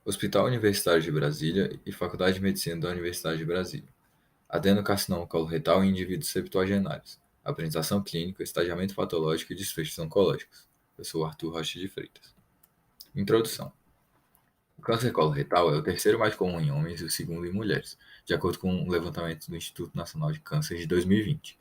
Hospital Universitário de Brasília e Faculdade de Medicina da Universidade de Brasília. Adenocarcinoma coloretal em indivíduos septuagenários. Apresentação clínica, estadiamento patológico e desfechos oncológicos. Eu sou Arthur Rocha de Freitas. Introdução. O câncer coloretal é o terceiro mais comum em homens e o segundo em mulheres, de acordo com um levantamento do Instituto Nacional de Câncer de 2020.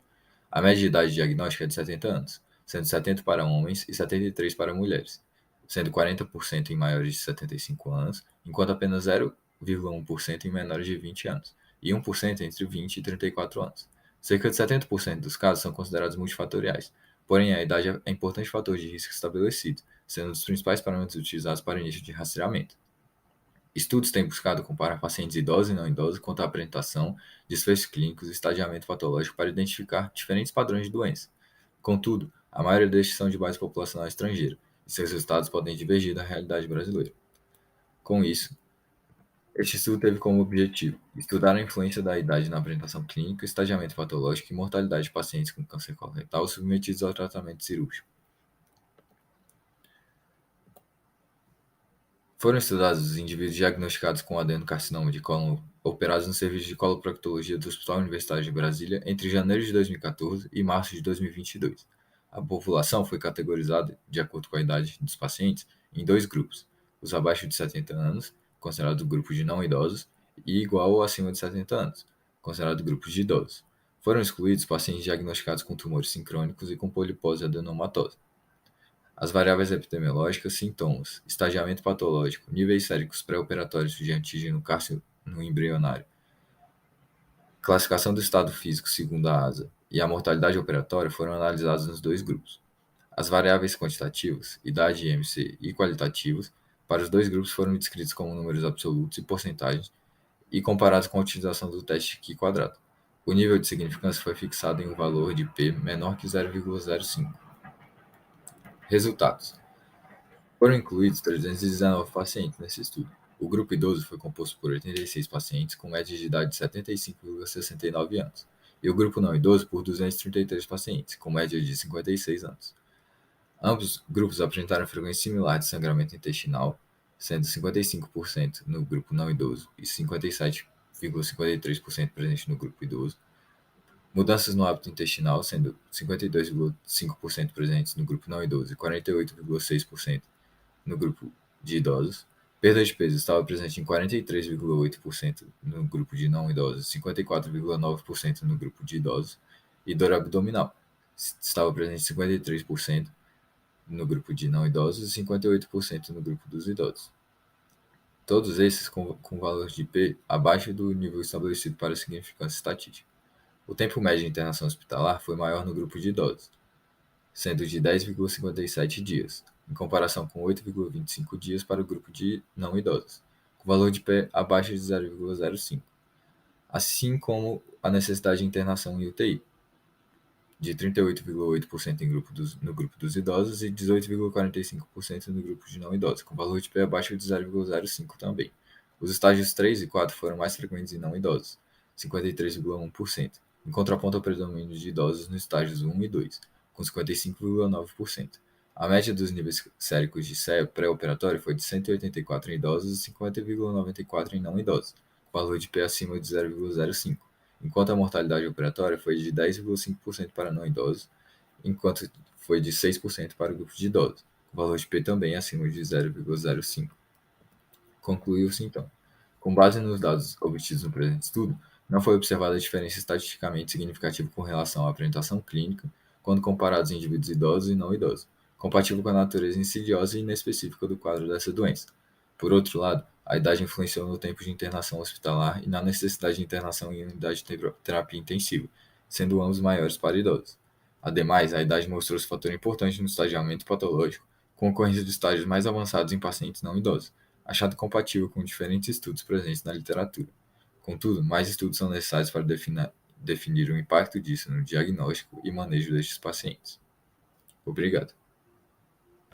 A média de idade diagnóstica é de 70 anos, sendo 70 para homens e 73 para mulheres, sendo 40% em maiores de 75 anos, enquanto apenas 0,1% em menores de 20 anos, e 1% entre 20 e 34 anos. Cerca de 70% dos casos são considerados multifatoriais, porém a idade é importante fator de risco estabelecido, sendo um dos principais parâmetros utilizados para o início de rastreamento. Estudos têm buscado comparar pacientes idosos e não idosos quanto à apresentação, desfechos clínicos e estadiamento patológico para identificar diferentes padrões de doença. Contudo, a maioria destes são de base populacional estrangeira, e seus resultados podem divergir da realidade brasileira. Com isso, este estudo teve como objetivo estudar a influência da idade na apresentação clínica, estadiamento patológico e mortalidade de pacientes com câncer coloretal submetidos ao tratamento cirúrgico. Foram estudados os indivíduos diagnosticados com adenocarcinoma de cólon operados no serviço de coloproctologia do Hospital Universitário de Brasília entre janeiro de 2014 e março de 2022. A população foi categorizada, de acordo com a idade dos pacientes, em dois grupos: os abaixo de 70 anos, considerado grupo de não idosos, e igual ou acima de 70 anos, considerado grupo de idosos. Foram excluídos pacientes diagnosticados com tumores sincrônicos e com polipose adenomatosa. As variáveis epidemiológicas, sintomas, estadiamento patológico, níveis séricos pré-operatórios de antígeno no embrionário, classificação do estado físico segundo a ASA e a mortalidade operatória foram analisadas nos dois grupos. As variáveis quantitativas, idade IMC e qualitativas, para os dois grupos foram descritos como números absolutos e porcentagens e comparados com a utilização do teste Q quadrado. O nível de significância foi fixado em um valor de P menor que 0,05. Resultados. Foram incluídos 319 pacientes nesse estudo. O grupo idoso foi composto por 86 pacientes com média de idade de 75,69 anos, e o grupo não idoso por 233 pacientes, com média de 56 anos. Ambos grupos apresentaram frequência similar de sangramento intestinal, sendo 55% no grupo não idoso e 57,53% presente no grupo idoso. Mudanças no hábito intestinal, sendo 52,5% presentes no grupo não idoso e 48,6% no grupo de idosos. Perda de peso estava presente em 43,8% no grupo de não idosos, 54,9% no grupo de idosos. E dor abdominal estava presente em 53% no grupo de não idosos e 58% no grupo dos idosos. Todos esses com valores de P abaixo do nível estabelecido para significância estatística. O tempo médio de internação hospitalar foi maior no grupo de idosos, sendo de 10,57 dias, em comparação com 8,25 dias para o grupo de não idosos, com valor de P abaixo de 0,05, assim como a necessidade de internação em UTI, de 38,8% no grupo dos idosos e 18,45% no grupo de não idosos, com valor de P abaixo de 0,05 também. Os estágios 3 e 4 foram mais frequentes em não idosos, 53,1%, em contraponto ao predomínio de idosos nos estágios 1 e 2, com 55,9%. A média dos níveis séricos de CEA pré-operatório foi de 184 em idosos e 50,94 em não idosos, com valor de P acima de 0,05, enquanto a mortalidade operatória foi de 10,5% para não idosos, enquanto foi de 6% para o grupo de idosos, com valor de P também acima de 0,05. Concluiu-se então. Com base nos dados obtidos no presente estudo, não foi observada diferença estatisticamente significativa com relação à apresentação clínica quando comparados em indivíduos idosos e não idosos, compatível com a natureza insidiosa e inespecífica do quadro dessa doença. Por outro lado, a idade influenciou no tempo de internação hospitalar e na necessidade de internação em unidade de terapia intensiva, sendo ambos maiores para idosos. Ademais, a idade mostrou-se fator importante no estadiamento patológico, com ocorrência de estágios mais avançados em pacientes não idosos, achado compatível com diferentes estudos presentes na literatura. Contudo, mais estudos são necessários para definir o impacto disso no diagnóstico e manejo destes pacientes. Obrigado.